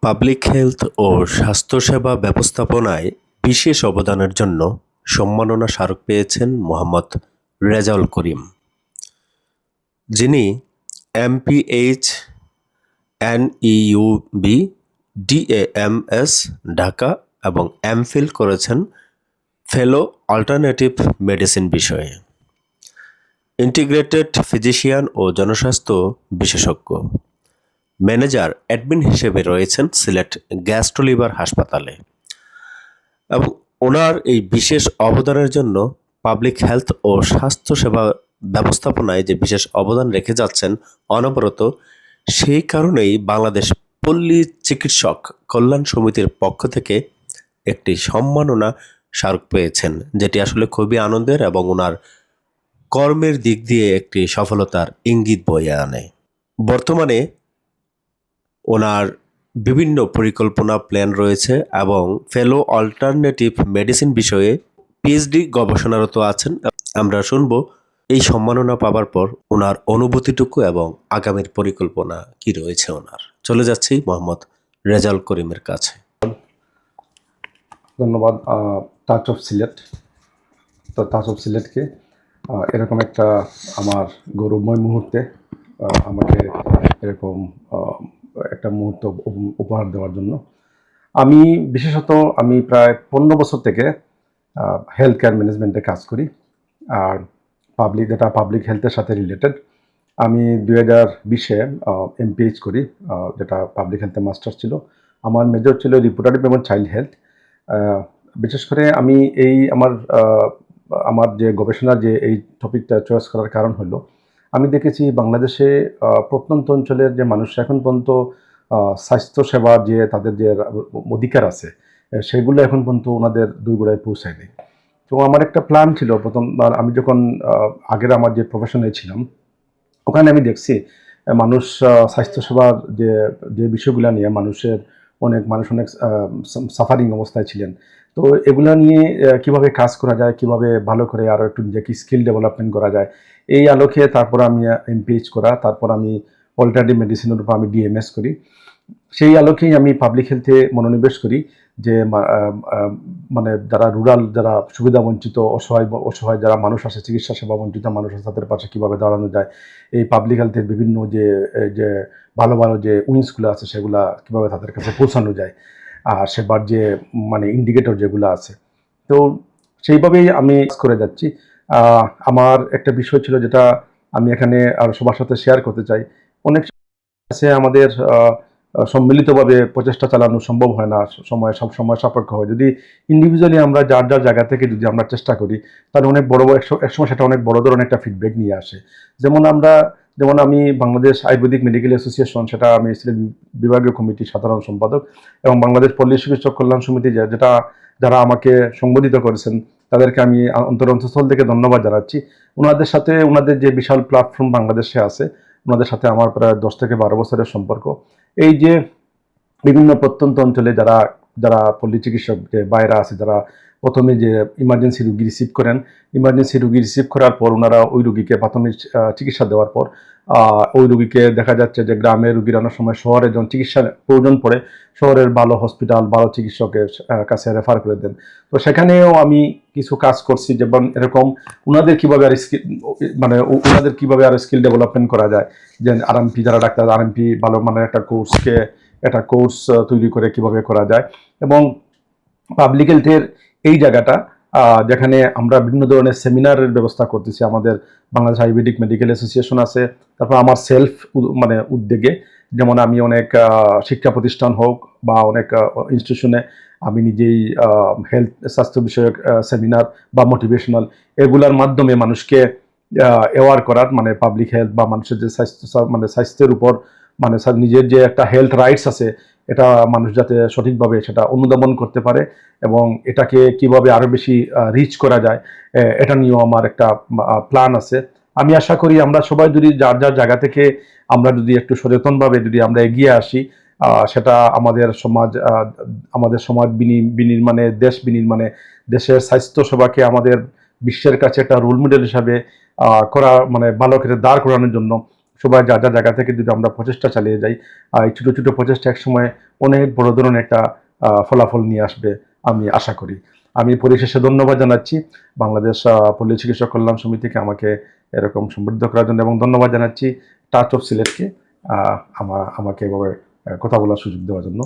Public health ও স্বাস্থ্যসেবা ব্যবস্থাপনায় বিশেষ অবদানের জন্য সম্মাননা স্মারক পেয়েছেন মোহাম্মদ রেজাউল করিম, যিনি এমপিএইচ, এনইউবি, ডিএএমএস ঢাকা এবং এমফিল করেছেন ফেলো অল্টারনেটিভ মেডিসিন বিষয়ে। ইন্টিগ্রেটেড ফিজিশিয়ান ও জনস্বাস্থ্য বিশেষজ্ঞ, ম্যানেজার অ্যাডমিন হিসেবে রয়েছেন সিলেট গ্যাস্ট্রো-লিভার হাসপাতালে এবং ওনার এই বিশেষ অবদানের জন্য পাবলিক হেলথ ও স্বাস্থ্যসেবা ব্যবস্থাপনায় যে বিশেষ অবদান রেখে যাচ্ছেন অনবরত, সেই কারণেই বাংলাদেশ পল্লী চিকিৎসক কল্যাণ সমিতির পক্ষ থেকে একটি সম্মাননা স্মারক পেয়েছেন, যেটি আসলে খুবই আনন্দের এবং ওনার কর্মের দিক দিয়ে একটি সফলতার ইঙ্গিত বয়ে আনে। বর্তমানে ওনার বিভিন্ন পরিকল্পনা প্ল্যান রয়েছে এবং ফেলো অল্টারনেটিভ মেডিসিন বিষয়ে পিএইচডি গবেষণারত আছেন। আমরা শুনবো এই সম্মাননা পাবার পর ওনার অনুভূতিটুকু এবং আগামীর পরিকল্পনা কি রয়েছে ওনার। চলে যাচ্ছি মোহাম্মদ রেজাউল করিমের কাছে। ধন্যবাদ টাচ অফ সিলেট। তো টাচ অফ সিলেটকে এরকম একটা আমার গৌরবময় মুহূর্তে আমাকে এরকম একটা মুহূর্ত উপহার দেওয়ার জন্য আমি বিশেষত প্রায় 15 বছর থেকে হেলথ কেয়ার ম্যানেজমেন্টে কাজ করি। আর পাবলিক হেলথের সাথে রিলেটেড। আমি 2020-এ এমপিএইচ করি, যেটা পাবলিক হেলথে মাস্টার্স ছিল। আমার মেজর ছিল রিপ্রোডাক্টিভ এবং চাইল্ড হেলথ। বিশেষ করে আমি এই আমার যে গবেষণার যে এই টপিকটা চয়েস করার কারণ হলো, আমি দেখেছি বাংলাদেশে প্রত্যন্ত অঞ্চলের যে মানুষ এখন পর্যন্ত স্বাস্থ্যসেবার যে তাদের যে অধিকার আছে, সেগুলো এখন পর্যন্ত ওনাদের দুইগোড়ায় পৌঁছায়নি। তো আমার একটা প্ল্যান ছিল, প্রথমবার আমি যখন আগের আমার যে প্রফেশনে ছিলাম, ওখানে আমি দেখছি মানুষ স্বাস্থ্যসেবার যে বিষয়গুলো নিয়ে মানুষ অনেক সাফারিং অবস্থায় ছিলেন। তো এগুলো নিয়ে কিভাবে কাজ করা যায়, কিভাবে ভালো করে আরও একটু নিজেকে স্কিল ডেভেলপমেন্ট করা যায়, এই আলোকে তারপর আমি এমপিএইচ করা, তারপর আমি অল্টারনেটিভ মেডিসিনের উপর আমি ডিএমএস করি। সেই আলোকেই আমি পাবলিক হেলথে মনোনিবেশ করি যে মানে যারা রুরাল, যারা সুবিধা বঞ্চিত, অসহায় যারা মানুষ আছে, চিকিৎসা সেবা বঞ্চিত মানুষ আছে, তাদের পাশে কীভাবে দাঁড়ানো যায়, এই পাবলিক হেলথের বিভিন্ন যে ভালো ভালো যে উইংসগুলো আছে সেগুলা কীভাবে তাদের কাছে পৌঁছানো যায়, আর সেবার যে ইন্ডিকেটর যেগুলো আছে। তো সেইভাবেই আমি করে যাচ্ছি। আমার একটা বিষয় ছিল যেটা আমি এখানে আর সবার সাথে শেয়ার করতে চাই। অনেক আছে আমাদের সম্মিলিতভাবে প্রচেষ্টা চালানো সম্ভব হয় না, সব সময় সাপেক্ষ হয়। যদি ইন্ডিভিজুয়ালি আমরা যার জায়গা থেকে যদি আমরা চেষ্টা করি, তাহলে অনেক বড় একসময় সেটা অনেক বড় ধরনের একটা ফিডব্যাক নিয়ে আসে। যেমন আমি বাংলাদেশ আয়ুর্বেদিক মেডিকেল অ্যাসোসিয়েশন, সেটা আমি সিলেট বিভাগীয় কমিটির সাধারণ সম্পাদক, এবং বাংলাদেশ পল্লী চিকিৎসক কল্যাণ সমিতি যারা আমাকে সংবোধিত করেছেন, তাদেরকে আমি অন্তঃস্থল থেকে ধন্যবাদ জানাচ্ছি। ওনাদের যে বিশাল প্ল্যাটফর্ম বাংলাদেশে আছে, ওনাদের সাথে আমার প্রায় 10 থেকে 12 বছরের সম্পর্ক। এই যে বিভিন্ন প্রত্যন্ত অঞ্চলে যারা পল্লী চিকিৎসক যে বাইরে আছে, যারা প্রথমে যে ইমার্জেন্সি রুগী রিসিভ করেন, ইমার্জেন্সি রুগী রিসিভ করার পর ওনারা ওই রুগীকে প্রাথমিক চিকিৎসা দেওয়ার পর ওই রুগীকে দেখা যাচ্ছে যে গ্রামের রুগীর অনেক সময় শহরে যখন চিকিৎসার প্রয়োজন পড়ে, শহরের ভালো হসপিটাল, ভালো চিকিৎসকের কাছে রেফার করে দেন। তো সেখানেও আমি কিছু কাজ করছি, যেমন এরকম ওনাদের কীভাবে আর স্কিল ডেভেলপমেন্ট করা যায়, যে আরএমপি যারা ডাক্তার, আরএমপি ভালো মানের একটা কোর্স তৈরি করে কিভাবে করা যায়। এবং পাবলিক হেলথের এই জায়গাটা যেখানে আমরা বিভিন্ন ধরনের সেমিনারের ব্যবস্থা করতেছি, আমাদের বাংলাদেশ আয়ুর্বেদিক মেডিকেল অ্যাসোসিয়েশন আছে, তারপর আমার সেলফ উদ্যোগে, যেমন আমি অনেক শিক্ষা প্রতিষ্ঠান হোক বা অনেক ইনস্টিটিউশনে আমি নিজেই স্বাস্থ্য বিষয়ক সেমিনার বা মোটিভেশনাল এগুলার মাধ্যমে মানুষকে অ্যাওয়ার করার, পাবলিক হেলথ বা মানুষের যে স্বাস্থ্যের উপর নিজের যে একটা হেলথ রাইটস আছে, এটা মানুষ যাতে সঠিকভাবে সেটা অনুধাবন করতে পারে এবং এটাকে কিভাবে আরও বেশি রিচ করা যায়, এটা নিয়েও আমার একটা প্ল্যান আছে। আমি আশা করি আমরা সবাই যদি যার জায়গা থেকে আমরা যদি একটু সচেতনভাবে যদি আমরা এগিয়ে আসি, সেটা আমাদের সমাজ বিনির্মাণে, দেশ বিনির্মাণে, দেশের স্বাস্থ্য সেবাকে আমাদের বিশ্বের কাছে একটা রোল মডেল হিসাবে করা, ভালো করে দাঁড় করানোর জন্য সবাই যা যা জায়গা থেকে যদি আমরা প্রচেষ্টা চালিয়ে যাই, এই ছোটো ছোটো প্রচেষ্টা একসময় অনেক বড় ধরনের একটা ফলাফল নিয়ে আসবে আমি আশা করি। আমি পরিশেষে ধন্যবাদ জানাচ্ছি বাংলাদেশ পল্লী চিকিৎসক কল্যাণ সমিতিকে আমাকে এরকম সমৃদ্ধ করার জন্য, এবং ধন্যবাদ জানাচ্ছি টাচ অফ সিলেটকে আমাকে এভাবে কথা বলার সুযোগ দেওয়ার জন্য।